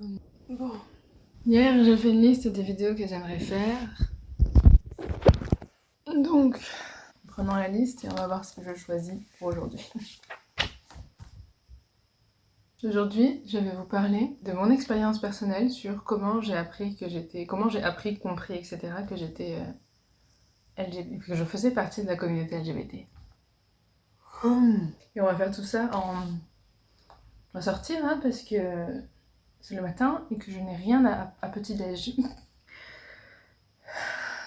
Bon. Hier, j'ai fait une liste des vidéos que j'aimerais faire. Donc, prenons la liste et on va voir ce que je choisis pour aujourd'hui. Aujourd'hui, je vais vous parler de mon expérience personnelle sur comment j'ai appris, compris, etc. que j'étais LGBT, que je faisais partie de la communauté LGBT. Et on va faire tout ça On va sortir, hein, parce que c'est le matin et que je n'ai rien à petit-déj.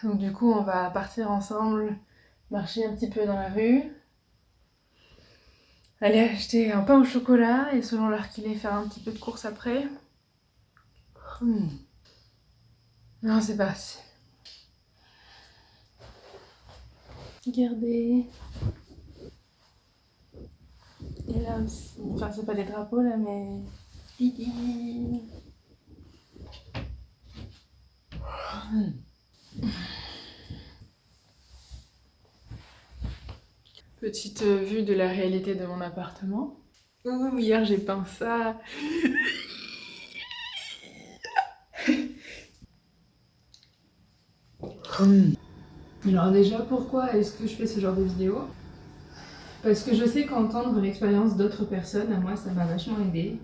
Donc du coup, on va partir ensemble, marcher un petit peu dans la rue, aller acheter un pain au chocolat et selon l'heure qu'il est, faire un petit peu de course après. Non, c'est parti. Regardez. Et là aussi, enfin c'est pas des drapeaux là, mais... Petite vue de la réalité de mon appartement. Ouh, hier j'ai peint ça. Alors déjà, pourquoi est-ce que je fais ce genre de vidéo? Parce que je sais qu'entendre l'expérience d'autres personnes, à moi, ça m'a vachement aidée.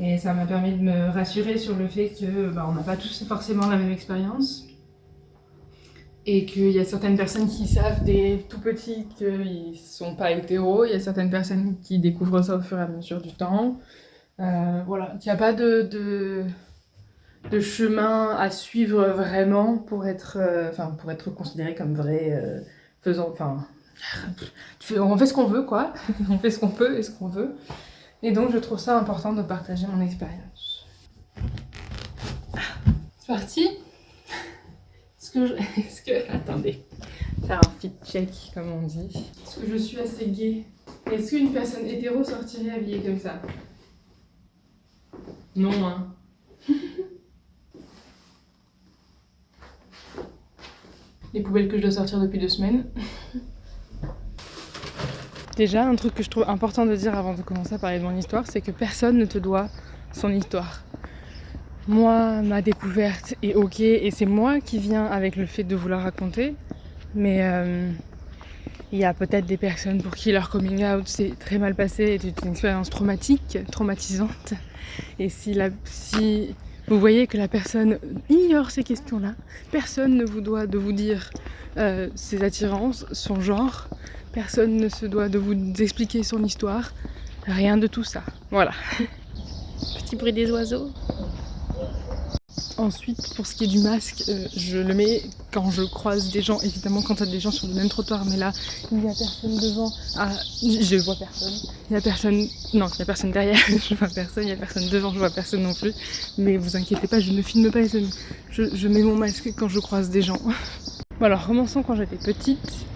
Et ça m'a permis de me rassurer sur le fait que on n'a pas tous forcément la même expérience. Et qu'il y a certaines personnes qui savent dès tout petits qu'ils sont pas hétéros. Il y a certaines personnes qui découvrent ça au fur et à mesure du temps. Voilà, qu'il n'y a pas de chemin à suivre vraiment pour être considéré comme vrai, on fait ce qu'on veut, quoi. On fait ce qu'on peut et ce qu'on veut. Et donc je trouve ça important de partager mon expérience. C'est parti. Attendez, faire un fit check comme on dit. Est-ce que je suis assez gay? Est-ce qu'une personne hétéro sortirait habillée comme ça? Non, hein. Les poubelles que je dois sortir depuis 2 semaines. Déjà, un truc que je trouve important de dire avant de commencer à parler de mon histoire, c'est que personne ne te doit son histoire. Moi, ma découverte est ok, et c'est moi qui viens avec le fait de vous la raconter, mais il y a peut-être des personnes pour qui leur coming out s'est très mal passé, est une expérience traumatisante, et si vous voyez que la personne ignore ces questions-là, personne ne vous doit de vous dire ses attirances, son genre, personne ne se doit de vous expliquer son histoire, rien de tout ça, voilà. Petit bruit des oiseaux. Ensuite, pour ce qui est du masque, je le mets quand je croise des gens, évidemment quand il y a des gens sur le même trottoir, mais là, il n'y a personne devant, je vois personne, il n'y a personne derrière, je vois personne, il n'y a personne devant, je vois personne non plus, mais vous inquiétez pas, je ne filme pas les amis, je mets mon masque quand je croise des gens. Bon alors, commençons quand j'étais petite.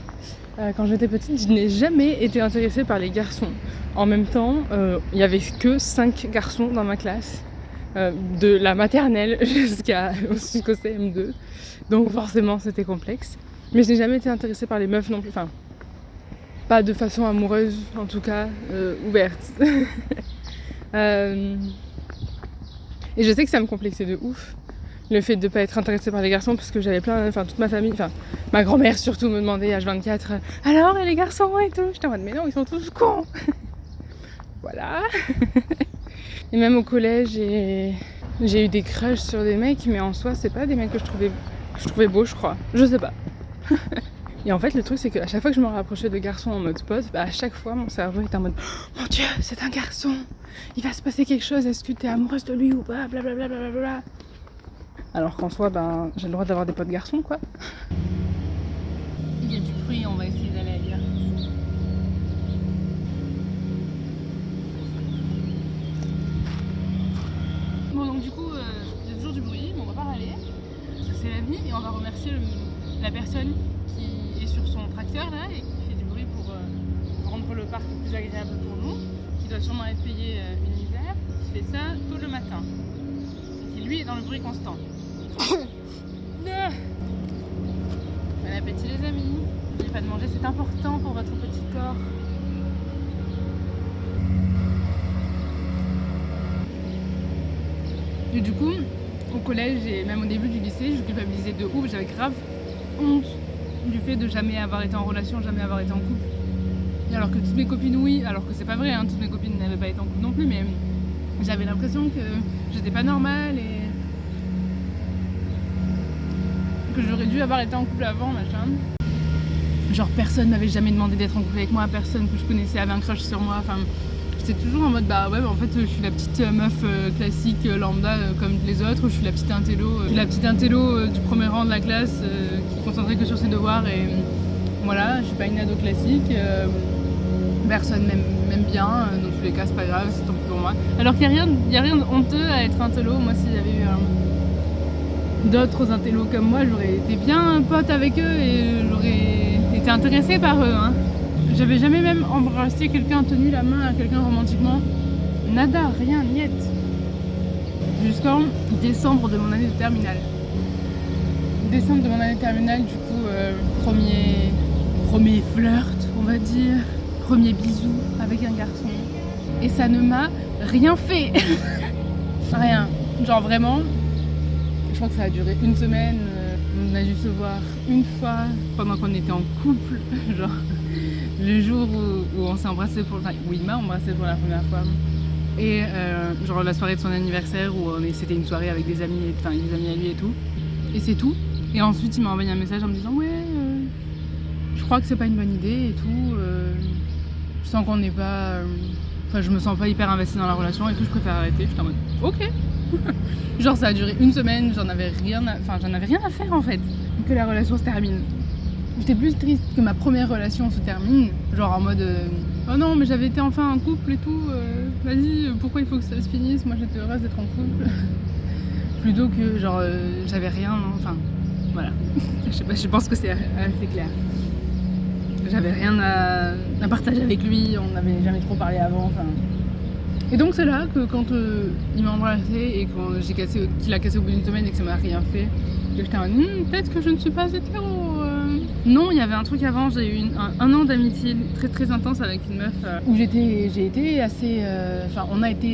Quand j'étais petite, je n'ai jamais été intéressée par les garçons. En même temps, il n'y avait que 5 garçons dans ma classe. De la maternelle jusqu'au CM2, donc forcément c'était complexe, mais je n'ai jamais été intéressée par les meufs non plus, enfin pas de façon amoureuse, en tout cas ouverte. Et je sais que ça me complexait de ouf le fait de pas être intéressée par les garçons, parce que j'avais toute ma famille, ma grand-mère surtout me demandait H24 alors et les garçons et tout, j'étais en mode mais non, ils sont tous cons. Voilà. Et même au collège, j'ai eu des crushs sur des mecs, mais en soi, c'est pas des mecs que je trouvais beaux, je crois. Je sais pas. Et en fait, le truc, c'est qu'à chaque fois que je me rapprochais de garçons en mode pote, à chaque fois, mon cerveau était en mode oh, mon Dieu, c'est un garçon, il va se passer quelque chose, est-ce que t'es amoureuse de lui ou pas, blablabla. Blablabla. Alors qu'en soi, j'ai le droit d'avoir des potes garçons, quoi. Il y a du bruit, on va essayer d'aller ailleurs. Bon, donc du coup, il y a toujours du bruit, mais on va pas râler. C'est la vie, et on va remercier la personne qui est sur son tracteur là et qui fait du bruit pour rendre le parc plus agréable pour nous, qui doit sûrement être payé une misère, qui fait ça tôt le matin, et qui lui est dans le bruit constant. Bon appétit les amis, n'oubliez pas de manger, c'est important pour votre petit corps. Et du coup, au collège et même au début du lycée, je culpabilisais de ouf, j'avais grave honte du fait de jamais avoir été en relation, jamais avoir été en couple. Et alors que toutes mes copines, oui, alors que c'est pas vrai, hein, toutes mes copines n'avaient pas été en couple non plus, mais j'avais l'impression que j'étais pas normale et que j'aurais dû avoir été en couple avant, machin. Genre personne m'avait jamais demandé d'être en couple avec moi, personne que je connaissais avait un crush sur moi, enfin j'étais toujours en mode bah ouais, en fait je suis la petite meuf classique lambda comme les autres, je suis la petite intello, du premier rang de la classe qui est concentrée que sur ses devoirs et voilà, je suis pas une ado classique, personne m'aime bien, dans tous les cas c'est pas grave, c'est tant pis pour moi. Alors qu'il y a rien de honteux à être intello, moi s'il y avait eu d'autres intellos comme moi, j'aurais été bien pote avec eux et j'aurais été intéressée par eux. Hein. J'avais jamais même embrassé quelqu'un, tenu la main à quelqu'un romantiquement. Nada, rien, niet. Jusqu'en décembre de mon année de terminale. Décembre de mon année de terminale, du coup, premier flirt, on va dire. Premier bisou avec un garçon. Et ça ne m'a rien fait. Rien. Genre vraiment. Je crois que ça a duré une semaine, on a dû se voir une fois pendant qu'on était en couple, genre le jour où on s'est embrassé où il m'a embrassé pour la première fois. Et genre la soirée de son anniversaire où c'était une soirée avec des amis à lui et tout. Et c'est tout. Et ensuite il m'a envoyé un message en me disant ouais, je crois que c'est pas une bonne idée et tout. Je sens qu'on n'est pas... je me sens pas hyper investie dans la relation et tout, je préfère arrêter. J'étais en mode ok. Genre ça a duré une semaine, j'en avais rien à faire en fait que la relation se termine. J'étais plus triste que ma première relation se termine, genre en mode oh non mais j'avais été enfin en couple et tout, vas-y pourquoi il faut que ça se finisse, moi j'étais heureuse d'être en couple. Plutôt que genre j'avais rien, enfin voilà. Je sais pas, je pense que c'est assez clair. J'avais rien à partager avec lui, on n'avait jamais trop parlé avant, enfin. Et donc c'est là que quand il m'a embrassé et qu'il a cassé au bout d'une semaine et que ça m'a rien fait, que j'étais en mode peut-être que je ne suis pas hétéro. Non, il y avait un truc avant, j'ai eu un an d'amitié très très intense avec une meuf où j'ai été assez...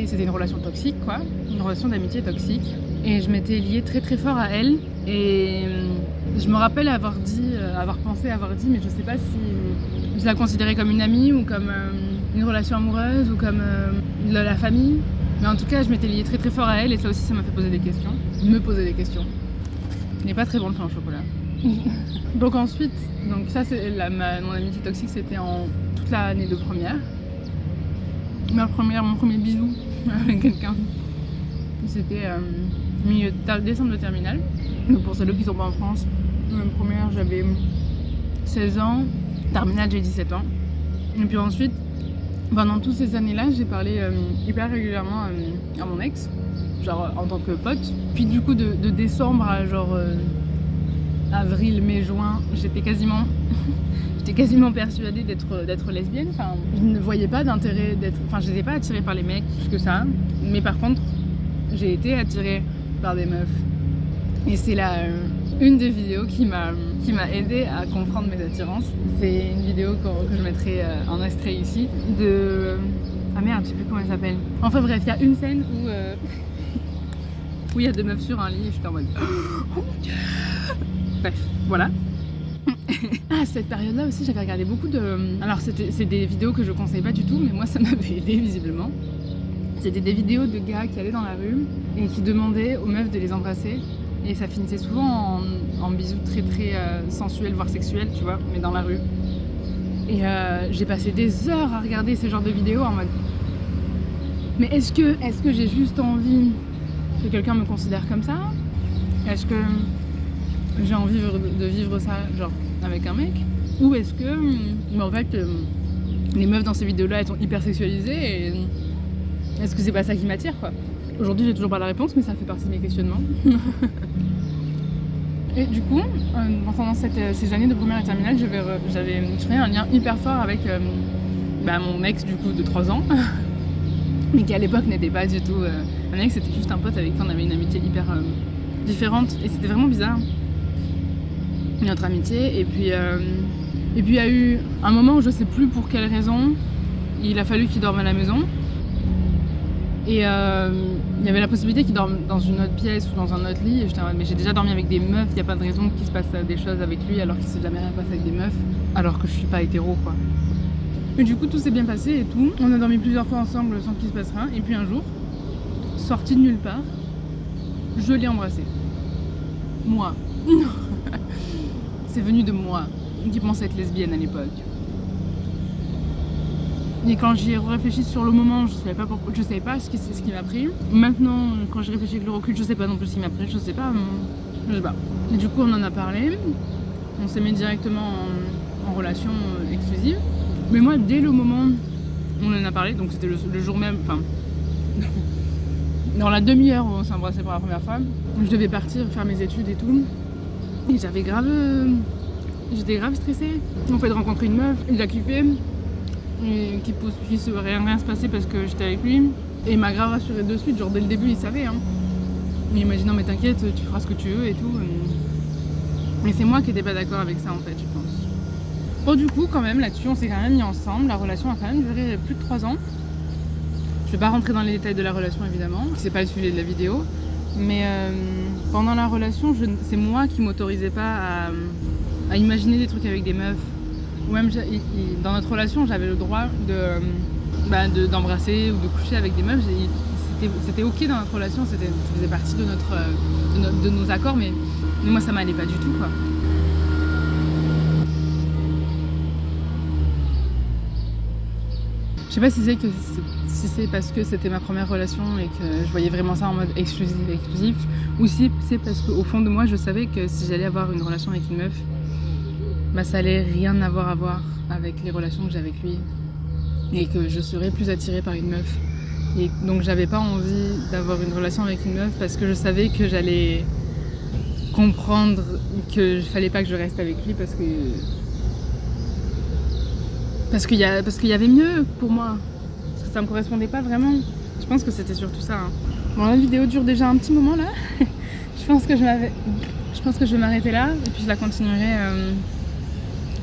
c'était une relation toxique quoi, une relation d'amitié toxique. Et je m'étais liée très très fort à elle et je me rappelle avoir pensé avoir dit, mais je sais pas si je la considérais comme une amie ou comme une relation amoureuse ou comme la famille. Mais en tout cas, je m'étais liée très très fort à elle et ça aussi, ça m'a fait poser des questions. Me poser des questions. Il n'est pas très bon le pain au chocolat. Donc ensuite, ça c'est mon amitié toxique, c'était en toute l'année de première. Mon premier bisou avec quelqu'un, c'était milieu de décembre de terminale. Donc pour celles qui sont pas en France, première j'avais 16 ans, terminale j'ai 17 ans. Et puis ensuite, pendant toutes ces années-là, j'ai parlé hyper régulièrement à mon ex, genre en tant que pote. Puis du coup de décembre à genre avril, mai, juin, j'étais quasiment persuadée d'être lesbienne. Enfin, je ne voyais pas d'intérêt je n'étais pas attirée par les mecs plus que ça. Mais par contre, j'ai été attirée par des meufs. Et c'est là une des vidéos qui m'a aidée à comprendre mes attirances. C'est une vidéo que je mettrai en extrait ici de... Ah merde, je sais plus comment elle s'appelle. Enfin bref, il y a une scène où il y a deux meufs sur un lit et je suis en mode oh mon dieu. Bref, voilà. À cette période-là aussi, j'avais regardé beaucoup de... Alors c'est des vidéos que je conseille pas du tout, mais moi ça m'avait aidé visiblement. C'était des vidéos de gars qui allaient dans la rue et qui demandaient aux meufs de les embrasser. Et ça finissait souvent en bisous très très sensuels, voire sexuels, tu vois, mais dans la rue. Et j'ai passé des heures à regarder ce genre de vidéos en mode... Mais est-ce que j'ai juste envie que quelqu'un me considère comme ça? Est-ce que j'ai envie de vivre ça, genre, avec un mec? Ou est-ce que... Mais en fait, les meufs dans ces vidéos-là, elles sont hyper sexualisées et... Est-ce que c'est pas ça qui m'attire, quoi? Aujourd'hui, j'ai toujours pas la réponse, mais ça fait partie de mes questionnements. Et du coup, pendant ces années de première et terminale, j'avais créé un lien hyper fort avec mon ex, du coup, de 3 ans. Mais qui à l'époque n'était pas du tout un ex, c'était juste un pote avec qui on avait une amitié hyper différente. Et c'était vraiment bizarre, notre amitié. Et puis il y a eu un moment où je sais plus pour quelle raison, il a fallu qu'il dorme à la maison. Et il y avait la possibilité qu'il dorme dans une autre pièce ou dans un autre lit. Et j'étais en mode, mais j'ai déjà dormi avec des meufs, il n'y a pas de raison qu'il se passe des choses avec lui alors qu'il s'est jamais rien passé avec des meufs, alors que je suis pas hétéro quoi. Et du coup tout s'est bien passé et tout. On a dormi plusieurs fois ensemble sans qu'il se passe rien. Et puis un jour, sorti de nulle part, je l'ai embrassé. Moi. C'est venu de moi, qui pensais être lesbienne à l'époque. Et quand j'y ai réfléchi sur le moment, je savais pas pourquoi, je savais pas ce qui m'a pris. Maintenant, quand je réfléchis avec le recul, je sais pas non plus ce qui m'a pris, je sais pas. Et du coup, on en a parlé. On s'est mis directement en relation exclusive. Mais moi, dès le moment où on en a parlé, donc c'était le jour même, enfin, dans la demi-heure où on s'est embrassé pour la première fois, je devais partir faire mes études et tout. Et j'étais grave stressée. En fait, de rencontrer une meuf, il a kiffé. Et qu'il se rien se passer parce que j'étais avec lui. Et il m'a grave rassurée de suite, genre dès le début il savait. Hein. Mais il m'a dit non mais t'inquiète, tu feras ce que tu veux et tout. Mais c'est moi qui étais pas d'accord avec ça en fait, je pense. Bon du coup quand même là-dessus on s'est quand même mis ensemble, la relation a quand même duré plus de 3 ans. Je vais pas rentrer dans les détails de la relation évidemment, c'est pas le sujet de la vidéo. Mais pendant la relation, c'est moi qui m'autorisais pas à imaginer des trucs avec des meufs. Ou même dans notre relation, j'avais le droit d'embrasser ou de coucher avec des meufs. C'était ok dans notre relation, ça faisait partie de nos accords, mais moi ça m'allait pas du tout quoi. Je sais pas si c'est parce que c'était ma première relation et que je voyais vraiment ça en mode exclusif, ou si c'est parce qu'au fond de moi je savais que si j'allais avoir une relation avec une meuf, bah ça allait rien avoir à voir avec les relations que j'ai avec lui et que je serais plus attirée par une meuf. Et donc j'avais pas envie d'avoir une relation avec une meuf parce que je savais que j'allais comprendre qu'il fallait pas que je reste avec lui parce qu'il y avait mieux pour moi, parce que ça me correspondait pas vraiment. Je pense que c'était surtout ça. Hein. Bon, la vidéo dure déjà un petit moment là. Je pense que je vais m'arrêter là et puis je la continuerai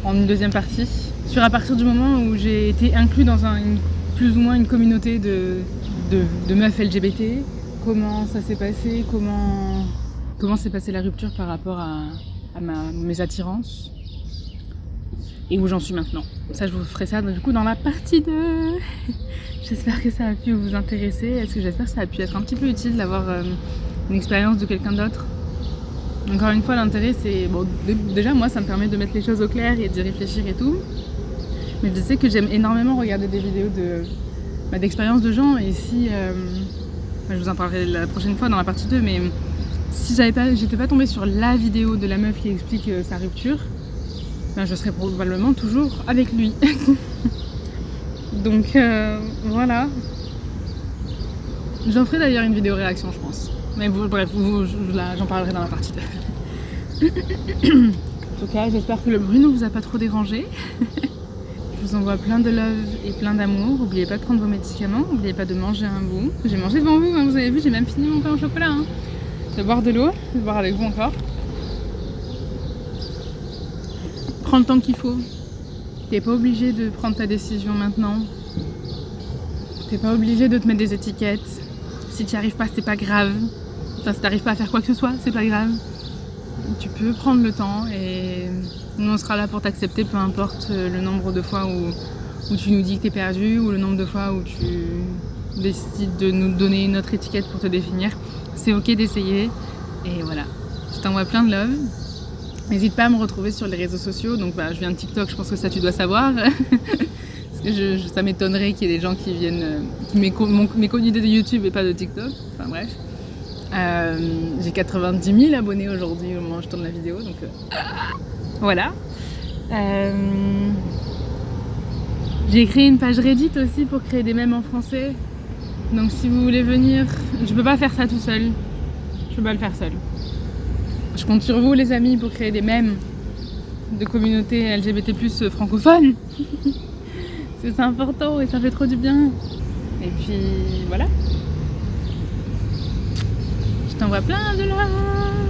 en une deuxième partie. À partir du moment où j'ai été inclus dans plus ou moins une communauté de meufs LGBT, comment ça s'est passé, comment s'est passée la rupture par rapport à mes attirances et où j'en suis maintenant. Ça, je vous ferai ça du coup dans la partie 2. J'espère que ça a pu vous intéresser. J'espère que ça a pu être un petit peu utile d'avoir une expérience de quelqu'un d'autre. Encore une fois, l'intérêt c'est... Bon, déjà moi ça me permet de mettre les choses au clair et d'y réfléchir et tout. Mais je sais que j'aime énormément regarder des vidéos d'expériences de gens et si... je vous en parlerai la prochaine fois dans la partie 2, mais si j'étais pas tombée sur la vidéo de la meuf qui explique sa rupture, ben je serais probablement toujours avec lui. Donc voilà. J'en ferai d'ailleurs une vidéo réaction je pense. Mais bref, j'en parlerai dans la partie 2. En tout cas, j'espère que le bruit ne vous a pas trop dérangé. Je vous envoie plein de love et plein d'amour. N'oubliez pas de prendre vos médicaments, n'oubliez pas de manger un bout. J'ai mangé devant vous, hein, vous avez vu, j'ai même fini mon pain au chocolat. Hein. Je vais boire de l'eau, je vais boire avec vous encore. Prends le temps qu'il faut. T'es pas obligé de prendre ta décision maintenant. T'es pas obligé de te mettre des étiquettes. Si tu n'y arrives pas, c'est pas grave. Enfin, si t'arrives pas à faire quoi que ce soit, c'est pas grave. Tu peux prendre le temps et nous on sera là pour t'accepter, peu importe le nombre de fois où tu nous dis que t'es perdu ou le nombre de fois où tu décides de nous donner une autre étiquette pour te définir. C'est ok d'essayer et voilà. Je t'envoie plein de love. N'hésite pas à me retrouver sur les réseaux sociaux. Donc je viens de TikTok, je pense que ça tu dois savoir. Parce que ça m'étonnerait qu'il y ait des gens qui m'aient connu de YouTube et pas de TikTok. Enfin bref. J'ai 90 000 abonnés aujourd'hui au moment où je tourne la vidéo, donc voilà. J'ai créé une page Reddit aussi pour créer des mèmes en français. Donc si vous voulez venir, je peux pas faire ça tout seul. Je peux pas le faire seul. Je compte sur vous les amis pour créer des mèmes de communauté LGBT+ francophone. C'est important et ça fait trop du bien. Et puis voilà. Je t'envoie plein de love.